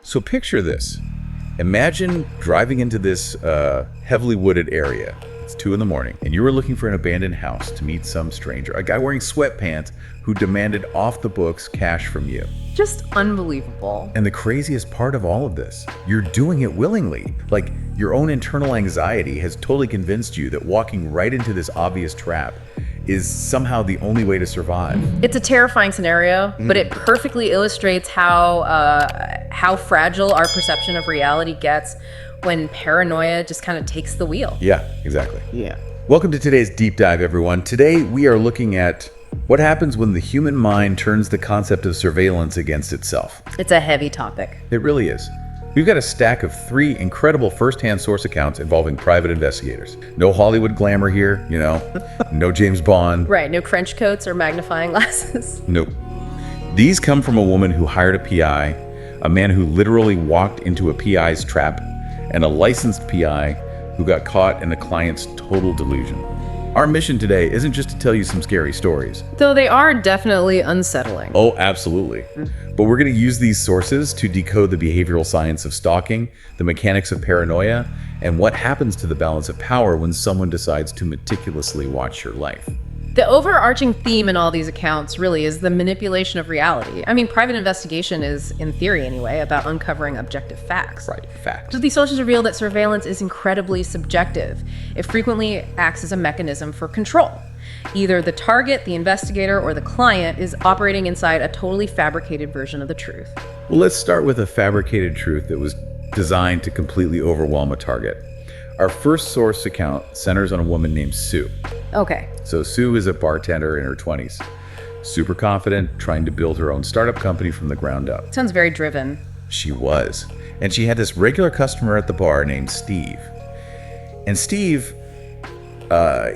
So picture this. Imagine driving into this heavily wooded area. It's 2 a.m, and you were looking for an abandoned house to meet some stranger, a guy wearing sweatpants who demanded off the books cash from you. Just unbelievable. And the craziest part of all of this, you're doing it willingly. Like, your own internal anxiety has totally convinced you that walking right into this obvious trap is somehow the only way to survive. It's a terrifying scenario, but it perfectly illustrates how fragile our perception of reality gets when paranoia just kind of takes the wheel. Yeah, exactly. Yeah. Welcome to today's deep dive, everyone. Today we are looking at what happens when the human mind turns the concept of surveillance against itself. It's a heavy topic. It really is. We've got a stack of 3 incredible first-hand source accounts involving private investigators. No Hollywood glamour here, no James Bond. Right, no trench coats or magnifying glasses. Nope. These come from a woman who hired a PI, a man who literally walked into a PI's trap, and a licensed PI who got caught in a client's total delusion. Our mission today isn't just to tell you some scary stories. Though they are definitely unsettling. Oh, absolutely. But we're going to use these sources to decode the behavioral science of stalking, the mechanics of paranoia, and what happens to the balance of power when someone decides to meticulously watch your life. The overarching theme in all these accounts really is the manipulation of reality. I mean, private investigation is, in theory anyway, about uncovering objective facts. Right, facts. So these sources reveal that surveillance is incredibly subjective. It frequently acts as a mechanism for control. Either the target, the investigator, or the client is operating inside a totally fabricated version of the truth. Well, let's start with a fabricated truth that was designed to completely overwhelm a target. Our first source account centers on a woman named Sue. Okay. So Sue is a bartender in her 20s, super confident, trying to build her own startup company from the ground up. Sounds very driven. She was. And she had this regular customer at the bar named Steve. And Steve,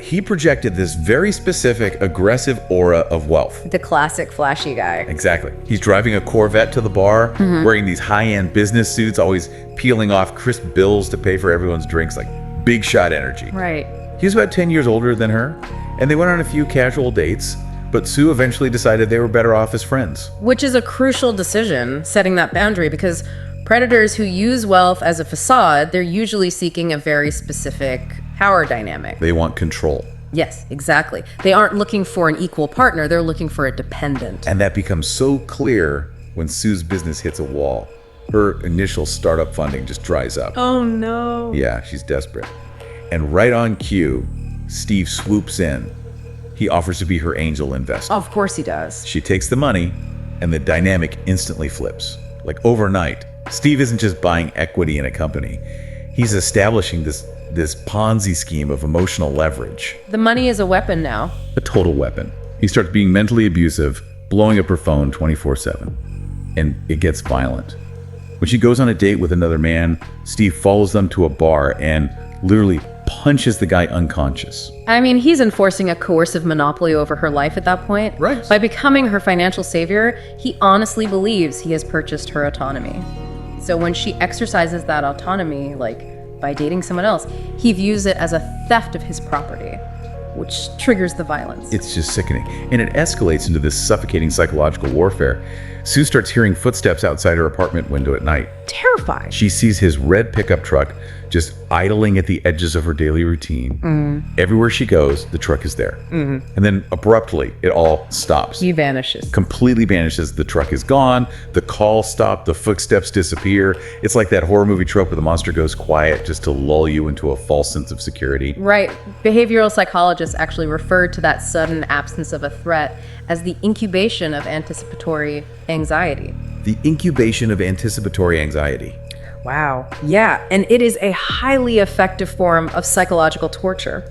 he projected this very specific, aggressive aura of wealth. The classic flashy guy. Exactly. He's driving a Corvette to the bar, wearing these high-end business suits, always peeling off crisp bills to pay for everyone's drinks, like big shot energy. Right. He was about 10 years older than her, and they went on a few casual dates, but Sue eventually decided they were better off as friends. Which is a crucial decision, setting that boundary, because predators who use wealth as a facade, they're usually seeking a very specific power dynamic. They want control. Yes, exactly. They aren't looking for an equal partner, they're looking for a dependent. And that becomes so clear when Sue's business hits a wall. Her initial startup funding just dries up. Oh no. Yeah, she's desperate. And right on cue, Steve swoops in. He offers to be her angel investor. Of course he does. She takes the money, and the dynamic instantly flips. Like overnight, Steve isn't just buying equity in a company. He's establishing this Ponzi scheme of emotional leverage. The money is a weapon now. A total weapon. He starts being mentally abusive, blowing up her phone 24/7. And it gets violent. When she goes on a date with another man, Steve follows them to a bar and literally punches the guy unconscious. I mean, he's enforcing a coercive monopoly over her life at that point. Right. By becoming her financial savior, he honestly believes he has purchased her autonomy. So when she exercises that autonomy, like by dating someone else, he views it as a theft of his property, which triggers the violence. It's just sickening. And it escalates into this suffocating psychological warfare. Sue starts hearing footsteps outside her apartment window at night. Terrifying. She sees his red pickup truck just idling at the edges of her daily routine. Everywhere she goes, the truck is there. And then abruptly, it all stops. He vanishes. Completely vanishes. The truck is gone. The call stopped. The footsteps disappear. It's like that horror movie trope where the monster goes quiet just to lull you into a false sense of security. Right. Behavioral psychologists actually refer to that sudden absence of a threat as the incubation of anticipatory anxiety. The incubation of anticipatory anxiety. Wow. Yeah, and it is a highly effective form of psychological torture.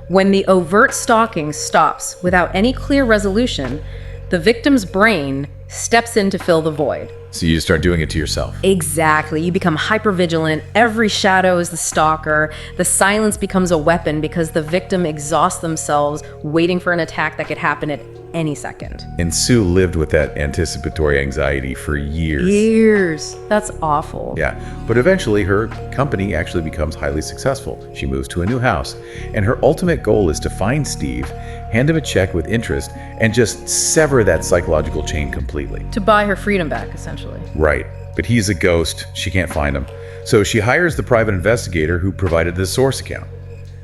When the overt stalking stops without any clear resolution, the victim's brain steps in to fill the void. So you just start doing it to yourself. Exactly. You become hypervigilant. Every shadow is the stalker. The silence becomes a weapon because the victim exhausts themselves waiting for an attack that could happen at any second. And Sue lived with that anticipatory anxiety for years. Years. That's awful. Yeah, but eventually her company actually becomes highly successful. She moves to a new house, and her ultimate goal is to find Steve, hand him a check with interest, and just sever that psychological chain completely. To buy her freedom back, essentially. Right. but he's a ghost. She can't find him. So she hires the private investigator who provided the source account.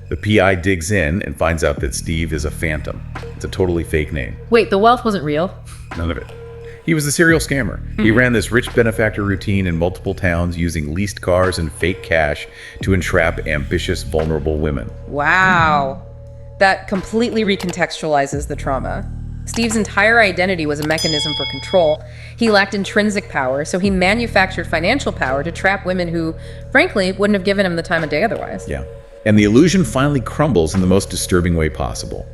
The PI digs in and finds out that Steve is a phantom. It's a totally fake name. Wait, the wealth wasn't real? None of it. He was a serial scammer. He ran this rich benefactor routine in multiple towns using leased cars and fake cash to entrap ambitious, vulnerable women. Wow. That completely recontextualizes the trauma. Steve's entire identity was a mechanism for control. He lacked intrinsic power, so he manufactured financial power to trap women who, frankly, wouldn't have given him the time of day otherwise. Yeah. And the illusion finally crumbles in the most disturbing way possible.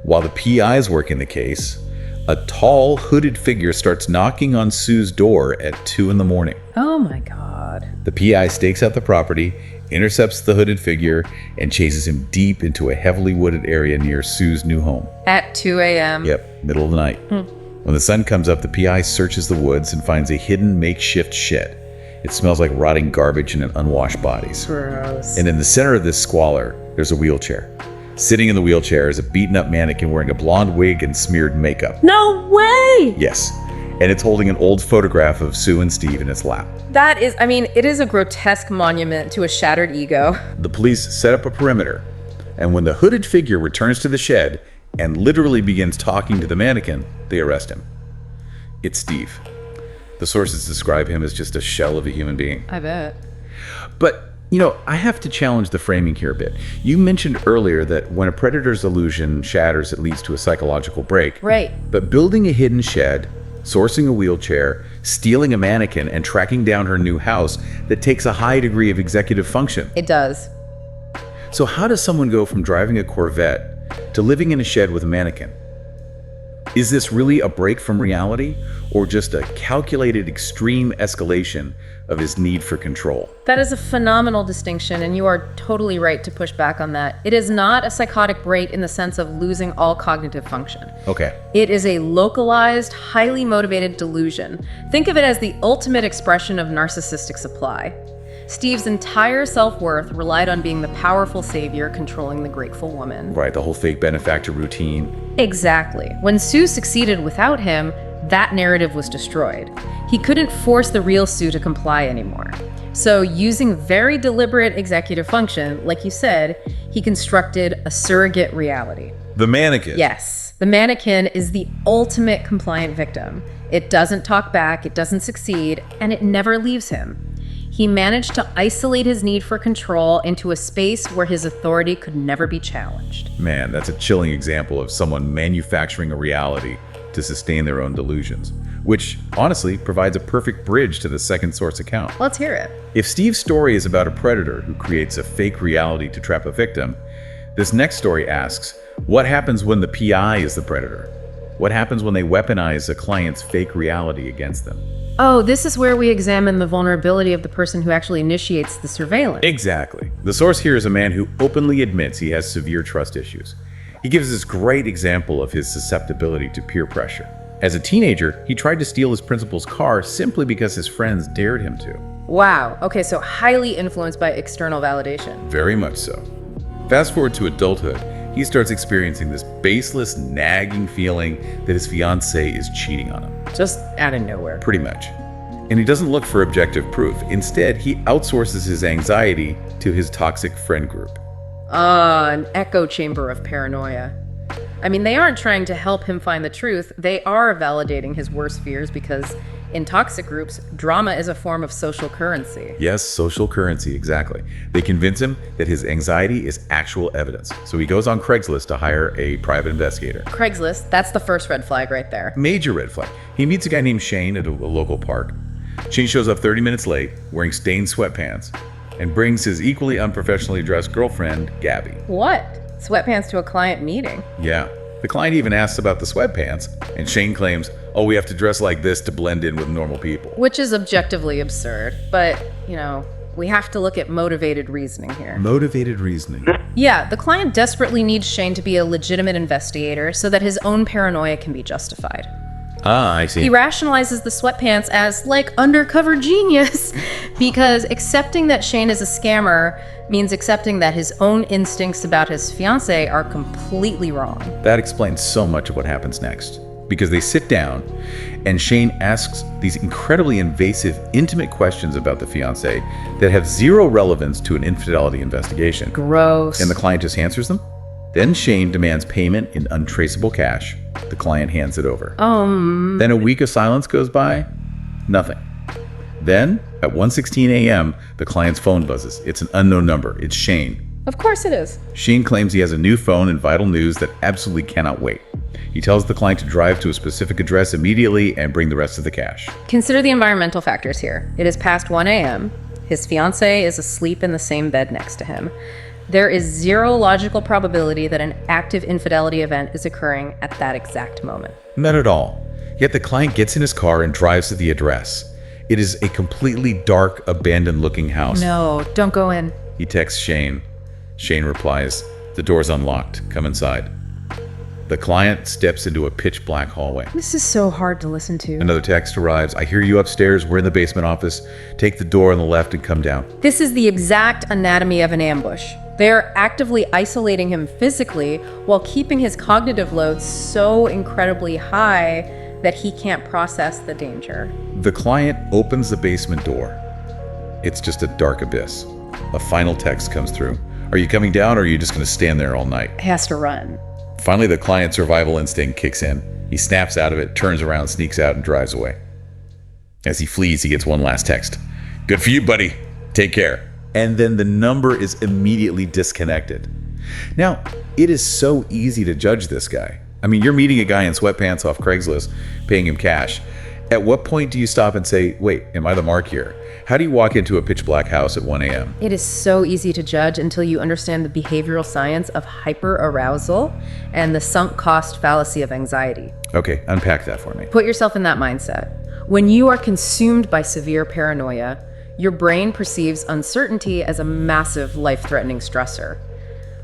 While the PI is working the case, a tall, hooded figure starts knocking on Sue's door at 2 a.m. Oh my God. The PI stakes out the property, intercepts the hooded figure, and chases him deep into a heavily wooded area near Sue's new home. At 2 a.m.? Yep, middle of the night. When the sun comes up, the PI searches the woods and finds a hidden makeshift shed. It smells like rotting garbage and unwashed bodies. Gross. And in the center of this squalor, there's a wheelchair. Sitting in the wheelchair is a beaten-up mannequin wearing a blonde wig and smeared makeup. No way! Yes. And it's holding an old photograph of Sue and Steve in its lap. That is, it is a grotesque monument to a shattered ego. The police set up a perimeter, and when the hooded figure returns to the shed and literally begins talking to the mannequin, they arrest him. It's Steve. The sources describe him as just a shell of a human being. I bet. But, I have to challenge the framing here a bit. You mentioned earlier that when a predator's illusion shatters, it leads to a psychological break. Right. But building a hidden shed, sourcing a wheelchair, stealing a mannequin, and tracking down her new house, that takes a high degree of executive function. It does. So how does someone go from driving a Corvette to living in a shed with a mannequin? Is this really a break from reality, or just a calculated extreme escalation of his need for control? That is a phenomenal distinction, and you are totally right to push back on that. It is not a psychotic break in the sense of losing all cognitive function. Okay. It is a localized, highly motivated delusion. Think of it as the ultimate expression of narcissistic supply. Steve's entire self-worth relied on being the powerful savior controlling the grateful woman. Right, the whole fake benefactor routine. Exactly. When Sue succeeded without him, that narrative was destroyed. He couldn't force the real Sue to comply anymore. So, using very deliberate executive function, like you said, he constructed a surrogate reality. The mannequin. Yes. The mannequin is the ultimate compliant victim. It doesn't talk back, it doesn't succeed, and it never leaves him. He managed to isolate his need for control into a space where his authority could never be challenged. Man, that's a chilling example of someone manufacturing a reality to sustain their own delusions, which honestly provides a perfect bridge to the second source account. Let's hear it. If Steve's story is about a predator who creates a fake reality to trap a victim, this next story asks, what happens when the PI is the predator? What happens when they weaponize a client's fake reality against them? Oh, this is where we examine the vulnerability of the person who actually initiates the surveillance. Exactly. The source here is a man who openly admits he has severe trust issues. He gives this great example of his susceptibility to peer pressure. As a teenager, he tried to steal his principal's car simply because his friends dared him to. Wow. Okay, so highly influenced by external validation. Very much so. Fast forward to adulthood, he starts experiencing this baseless, nagging feeling that his fiancée is cheating on him. Just out of nowhere. Pretty much. And he doesn't look for objective proof. Instead, he outsources his anxiety to his toxic friend group. An echo chamber of paranoia. They aren't trying to help him find the truth. They are validating his worst fears because in toxic groups, drama is a form of social currency. Yes, social currency, exactly. They convince him that his anxiety is actual evidence. So he goes on Craigslist to hire a private investigator. Craigslist, that's the first red flag right there. Major red flag. He meets a guy named Shane at a local park. Shane shows up 30 minutes late, wearing stained sweatpants, and brings his equally unprofessionally dressed girlfriend, Gabby. What? Sweatpants to a client meeting? Yeah. The client even asks about the sweatpants, and Shane claims, we have to dress like this to blend in with normal people. Which is objectively absurd, but, we have to look at motivated reasoning here. Motivated reasoning. Yeah, the client desperately needs Shane to be a legitimate investigator so that his own paranoia can be justified. Ah, I see. He rationalizes the sweatpants as, undercover genius, because accepting that Shane is a scammer means accepting that his own instincts about his fiancée are completely wrong. That explains so much of what happens next. because they sit down and Shane asks these incredibly invasive, intimate questions about the fiancé that have zero relevance to an infidelity investigation. Gross. And the client just answers them. Then Shane demands payment in untraceable cash. The client hands it over. Then a week of silence goes by. Nothing. Then, at 1:16 a.m., the client's phone buzzes. It's an unknown number. It's Shane. Of course it is. Shane claims he has a new phone and vital news that absolutely cannot wait. He tells the client to drive to a specific address immediately and bring the rest of the cash. Consider the environmental factors here. It is past 1 a.m. His fiancée is asleep in the same bed next to him. There is zero logical probability that an active infidelity event is occurring at that exact moment. Not at all. Yet the client gets in his car and drives to the address. It is a completely dark, abandoned-looking house. No, don't go in. He texts Shane. Shane replies, "The door's unlocked. Come inside." The client steps into a pitch-black hallway. This is so hard to listen to. Another text arrives. "I hear you upstairs. We're in the basement office. Take the door on the left and come down." This is the exact anatomy of an ambush. They are actively isolating him physically while keeping his cognitive load so incredibly high that he can't process the danger. The client opens the basement door. It's just a dark abyss. A final text comes through. "Are you coming down or are you just going to stand there all night?" He has to run. Finally, the client's survival instinct kicks in. He snaps out of it, turns around, sneaks out, and drives away. As he flees, he gets one last text. "Good for you, buddy. Take care." And then the number is immediately disconnected. Now, it is so easy to judge this guy. I mean, you're meeting a guy in sweatpants off Craigslist, paying him cash. At what point do you stop and say, wait, am I the mark here? How do you walk into a pitch black house at 1 a.m.? It is so easy to judge until you understand the behavioral science of hyperarousal and the sunk cost fallacy of anxiety. Okay, unpack that for me. Put yourself in that mindset. When you are consumed by severe paranoia, your brain perceives uncertainty as a massive life-threatening stressor.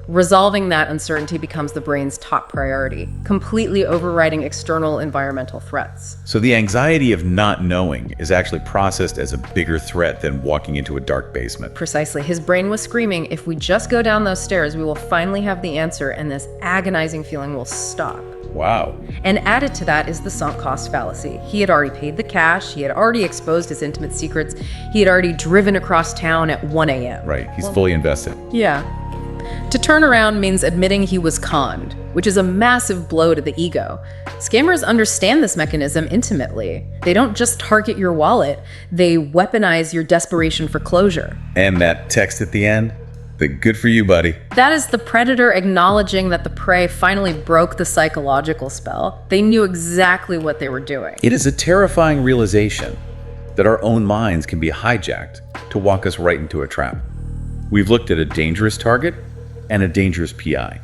Resolving that uncertainty becomes the brain's top priority, completely overriding external environmental threats. So the anxiety of not knowing is actually processed as a bigger threat than walking into a dark basement. Precisely. His brain was screaming, if we just go down those stairs, we will finally have the answer and this agonizing feeling will stop. Wow. And added to that is the sunk cost fallacy. He had already paid the cash, he had already exposed his intimate secrets, he had already driven across town at 1 a.m. Right, he's fully invested. Yeah. To turn around means admitting he was conned, which is a massive blow to the ego. Scammers understand this mechanism intimately. They don't just target your wallet, they weaponize your desperation for closure. And that text at the end? The good for you, buddy. That is the predator acknowledging that the prey finally broke the psychological spell. They knew exactly what they were doing. It is a terrifying realization that our own minds can be hijacked to walk us right into a trap. We've looked at a dangerous target and a dangerous PI.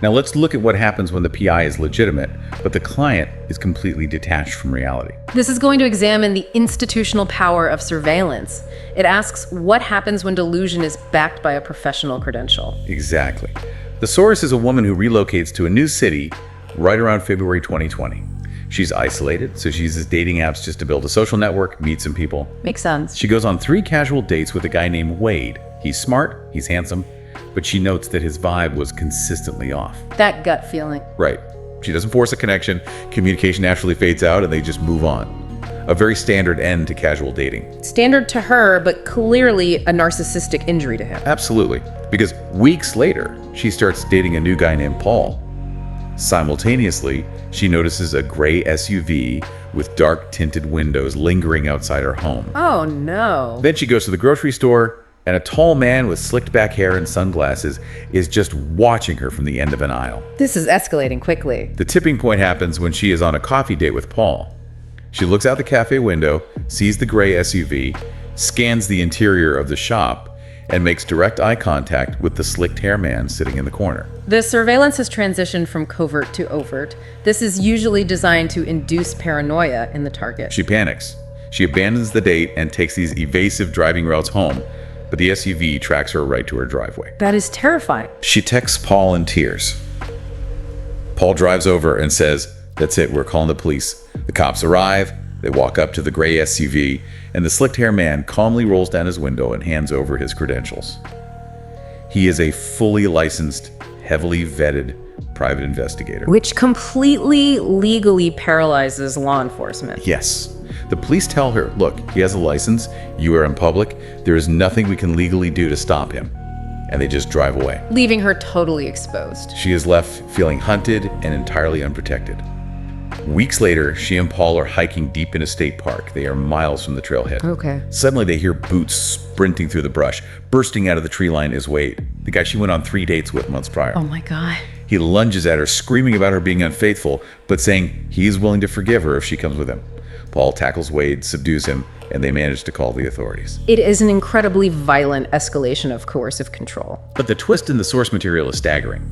Now let's look at what happens when the PI is legitimate, but the client is completely detached from reality. This is going to examine the institutional power of surveillance. It asks what happens when delusion is backed by a professional credential. Exactly. The source is a woman who relocates to a new city right around February 2020. She's isolated, so she uses dating apps just to build a social network, meet some people. Makes sense. She goes on 3 casual dates with a guy named Wade. He's smart, he's handsome, but she notes that his vibe was consistently off. That gut feeling. Right. She doesn't force a connection, communication naturally fades out, and they just move on. A very standard end to casual dating. Standard to her, but clearly a narcissistic injury to him. Absolutely. Because weeks later, she starts dating a new guy named Paul. Simultaneously, she notices a gray SUV with dark tinted windows lingering outside her home. Oh no. Then she goes to the grocery store, and a tall man with slicked back hair and sunglasses is just watching her from the end of an aisle. This is escalating quickly. The tipping point happens when she is on a coffee date with Paul. She looks out the cafe window, sees the gray SUV, scans the interior of the shop, and makes direct eye contact with the slicked hair man sitting in the corner. The surveillance has transitioned from covert to overt. This is usually designed to induce paranoia in the target. She panics. She abandons the date and takes these evasive driving routes home, but the SUV tracks her right to her driveway. That is terrifying. She texts Paul in tears. Paul drives over and says, "That's it, we're calling the police." The cops arrive, they walk up to the gray SUV, and the slicked hair man calmly rolls down his window and hands over his credentials. He is a fully licensed, heavily vetted private investigator. Which completely legally paralyzes law enforcement. Yes. The police tell her, look, he has a license, you are in public, there is nothing we can legally do to stop him. And they just drive away. Leaving her totally exposed. She is left feeling hunted and entirely unprotected. Weeks later, she and Paul are hiking deep in a state park. They are miles from the trailhead. Okay. Suddenly, they hear boots sprinting through the brush. Bursting out of the tree line is Wade, the guy she went on 3 dates with months prior. Oh my God. He lunges at her, screaming about her being unfaithful, but saying he is willing to forgive her if she comes with him. Paul tackles Wade, subdues him, and they manage to call the authorities. It is an incredibly violent escalation of coercive control. But the twist in the source material is staggering.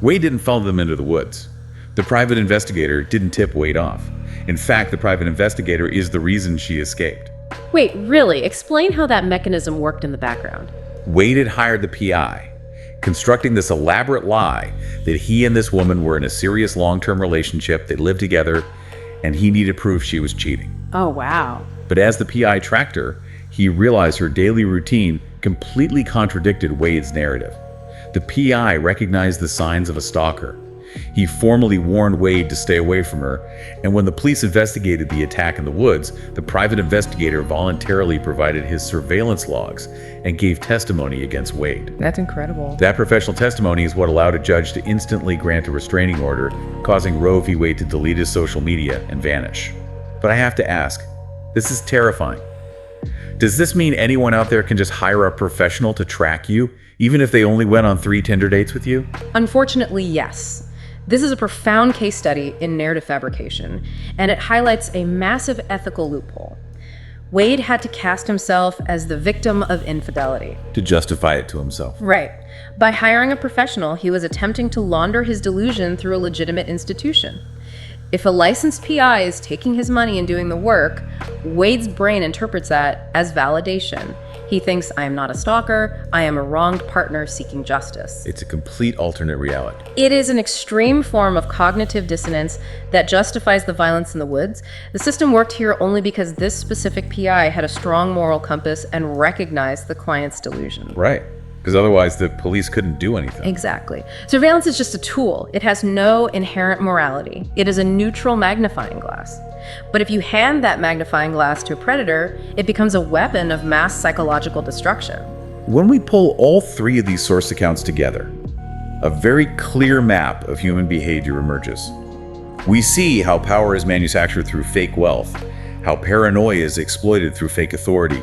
Wade didn't follow them into the woods. The private investigator didn't tip Wade off. In fact, the private investigator is the reason she escaped. Wait, really? Explain how that mechanism worked in the background. Wade had hired the PI, constructing this elaborate lie that he and this woman were in a serious long-term relationship, they lived together, and he needed proof she was cheating. Oh, wow. But as the PI tracked her, he realized her daily routine completely contradicted Wade's narrative. The PI recognized the signs of a stalker. He formally warned Wade to stay away from her, and when the police investigated the attack in the woods, the private investigator voluntarily provided his surveillance logs and gave testimony against Wade. That's incredible. That professional testimony is what allowed a judge to instantly grant a restraining order, causing Roe v. Wade to delete his social media and vanish. But I have to ask, this is terrifying. Does this mean anyone out there can just hire a professional to track you, even if they only went on 3 Tinder dates with you? Unfortunately, yes. This is a profound case study in narrative fabrication, and it highlights a massive ethical loophole. Wade had to cast himself as the victim of infidelity. To justify it to himself. Right. By hiring a professional, he was attempting to launder his delusion through a legitimate institution. If a licensed PI is taking his money and doing the work, Wade's brain interprets that as validation. He thinks, I am not a stalker, I am a wronged partner seeking justice. It's a complete alternate reality. It is an extreme form of cognitive dissonance that justifies the violence in the woods. The system worked here only because this specific PI had a strong moral compass and recognized the client's delusion. Right. Because otherwise the police couldn't do anything. Exactly. Surveillance is just a tool. It has no inherent morality. It is a neutral magnifying glass. But if you hand that magnifying glass to a predator, it becomes a weapon of mass psychological destruction. When we pull all 3 of these source accounts together, a very clear map of human behavior emerges. We see how power is manufactured through fake wealth, how paranoia is exploited through fake authority,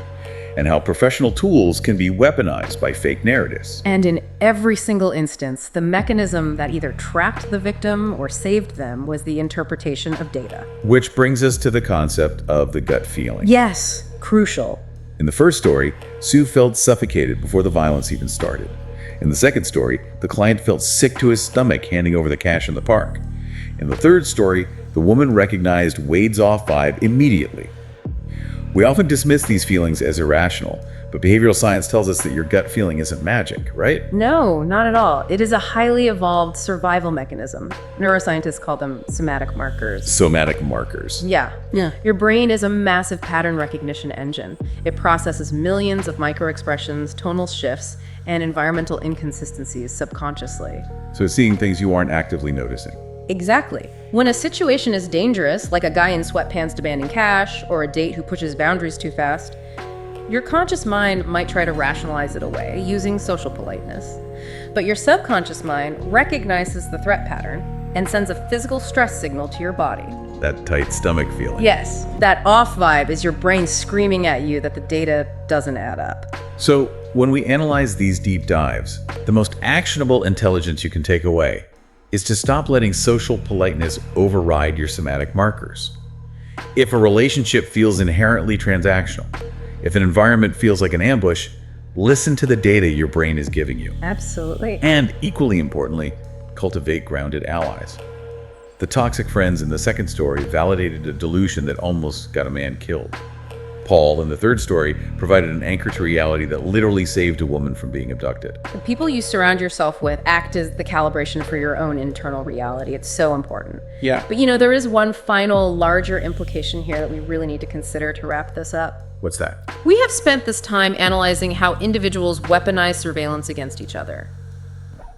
and how professional tools can be weaponized by fake narratives. And in every single instance, the mechanism that either trapped the victim or saved them was the interpretation of data. Which brings us to the concept of the gut feeling. Yes, crucial. In the first story, Sue felt suffocated before the violence even started. In the second story, the client felt sick to his stomach handing over the cash in the park. In the third story, the woman recognized Wade's off vibe immediately. We often dismiss these feelings as irrational, but behavioral science tells us that your gut feeling isn't magic, right? No, not at all. It is a highly evolved survival mechanism. Neuroscientists call them somatic markers. Somatic markers. Yeah. Your brain is a massive pattern recognition engine. It processes millions of microexpressions, tonal shifts, and environmental inconsistencies subconsciously. So it's seeing things you aren't actively noticing. Exactly. When a situation is dangerous, like a guy in sweatpants demanding cash, or a date who pushes boundaries too fast, your conscious mind might try to rationalize it away using social politeness. But your subconscious mind recognizes the threat pattern and sends a physical stress signal to your body. That tight stomach feeling. Yes, that off vibe is your brain screaming at you that the data doesn't add up. So when we analyze these deep dives, the most actionable intelligence you can take away is to stop letting social politeness override your somatic markers. If a relationship feels inherently transactional, if an environment feels like an ambush, listen to the data your brain is giving you. Absolutely. And equally importantly, cultivate grounded allies. The toxic friends in the second story validated a delusion that almost got a man killed. Paul, in the third story, provided an anchor to reality that literally saved a woman from being abducted. The people you surround yourself with act as the calibration for your own internal reality. It's so important. Yeah. But there is one final, larger implication here that we really need to consider to wrap this up. What's that? We have spent this time analyzing how individuals weaponize surveillance against each other.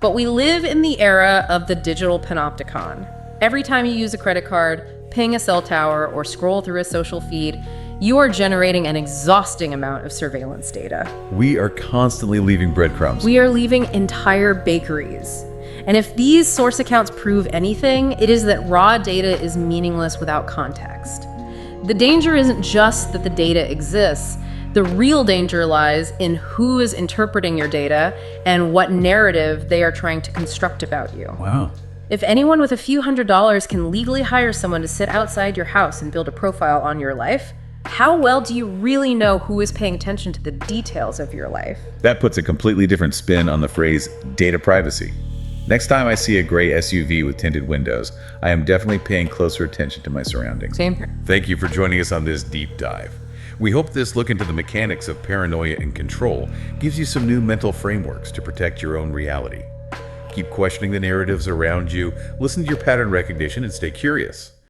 But we live in the era of the digital panopticon. Every time you use a credit card, ping a cell tower, or scroll through a social feed, you are generating an exhausting amount of surveillance data. We are constantly leaving breadcrumbs. We are leaving entire bakeries. And if these source accounts prove anything, it is that raw data is meaningless without context. The danger isn't just that the data exists. The real danger lies in who is interpreting your data and what narrative they are trying to construct about you. Wow. If anyone with a few $100s can legally hire someone to sit outside your house and build a profile on your life, how well do you really know who is paying attention to the details of your life? That puts a completely different spin on the phrase data privacy. Next time I see a gray SUV with tinted windows, I am definitely paying closer attention to my surroundings. Same here. Thank you for joining us on this deep dive. We hope this look into the mechanics of paranoia and control gives you some new mental frameworks to protect your own reality. Keep questioning the narratives around you, listen to your pattern recognition, and stay curious.